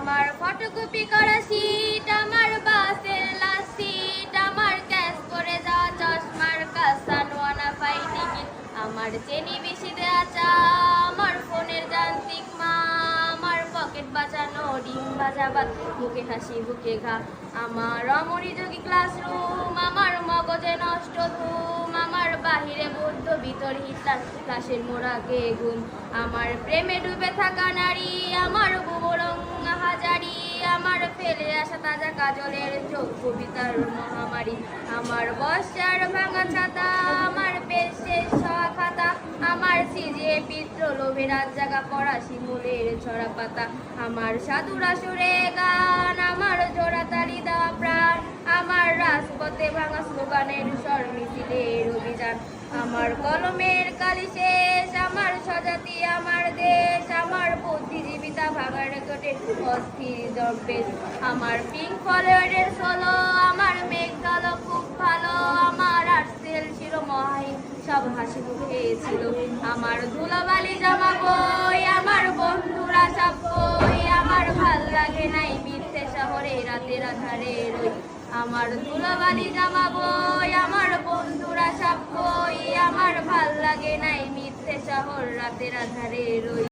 আমার ফটোকপি করা সিট, আমার বাসের লাস্ট সিট, আমার ক্যাশ করে যাওয়া চশমার কাসানোয়ানা পাই টিকিট, আমার চেনি বেশি দেয়া চা, আমার ফোনের যান্ত্রিক মা, আমার পকেট বাঁচানো ডিম ভাজা ভাত, মুখে হাসি বুকে ঘা, আমার অমনোযোগী ক্লাসরুম, আমার মগজে নষ্ট ধুম, আমার বাহিরে বৌদ্ধ ভিতর হিটলার, ক্লাসের মোড়াকে ঘুম, আমার প্রেমে ডুবে থাকা নারী, আমার বুবরং হাজারি, আমার ফেলে আসা তাজা কাজলের চোখ কবিতার মহামারী, আমার বর্ষার ভাঙা ছাতা, আমার পেট শেষ হওয়া খাতা, আমার সিজে পিত্র লোভে রাত জাগা পড়া শিমুলের ছড়া পাতা, আমার সাধুরা সুরে গান, আমার জোড়া তালি দেওয়া প্রাণ, আমার রাজপথে ভাঙা স্লোগানের স্বর মিছিলের অভিযান, আমার কলমের কালি শেষ, আমার স্বজাতি আমার দেশ, আমার বুদ্ধিজীবিতা ভাঙার রেকর্ডের অস্থির দরবেশ, আমার পিঙ্ক ফলোয়ারের সোলো, আমার মেঘ দল খুব ভালো, আমার আর্টসেল ছিল মহাহীন সব হাসি মুখে ছিল, আমার ধুলোবালি জামা বই, আমার বন্ধুরা সব বই, আমার ভাল লাগে নাই মিথ্যে শহরে রাতের আধারে রই, আমার ধুলোবালি জামা বই, আমার বন্ধুরা সব বই, আমার ভাল লাগে নাই মিথ্যে শহর রাতের আধারে রই।